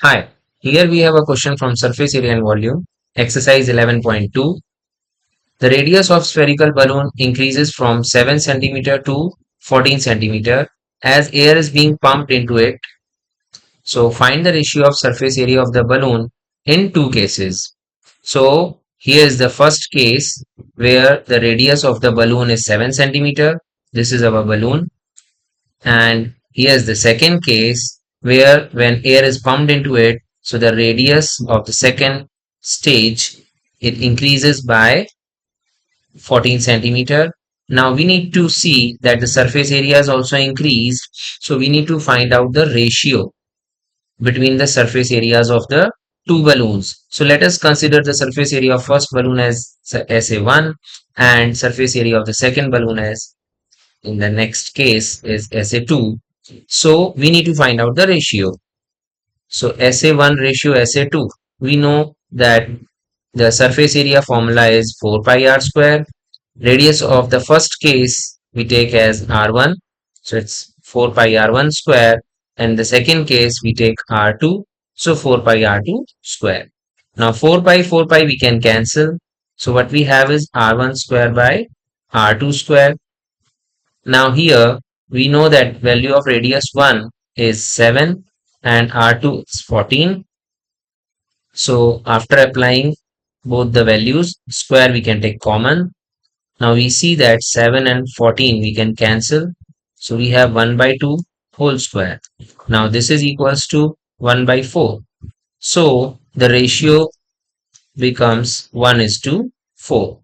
Hi, here we have a question from surface area and volume, exercise 11.2. The radius of spherical balloon increases from 7 centimeter to 14 centimeter as air is being pumped into it. So find the ratio of surface area of the balloon in two cases. So here is the first case where the radius of the balloon is 7 centimeter. This is our balloon. And here's the second case where when air is pumped into it, so the radius of the second stage, it increases by 14 centimeter. Now we need to see that the surface area is also increased. So we need to find out the ratio between the surface areas of the two balloons. So let us consider the surface area of first balloon as SA1 and surface area of the second balloon as in the next case is SA2. So we need to find out the ratio. So SA1 ratio SA2. We know that the surface area formula is 4 pi r square. Radius of the first case we take as r1. So it's 4 pi r1 square. And the second case we take r2. So 4 pi r2 square. Now 4 pi we can cancel. So what we have is r1 square by r2 square. Now here we know that value of radius 1 is 7 and R2 is 14. So after applying both the values, square we can take common. Now we see that 7 and 14 we can cancel. So we have 1 by 2 whole square. Now this is equals to 1 by 4. So the ratio becomes 1 is to 4.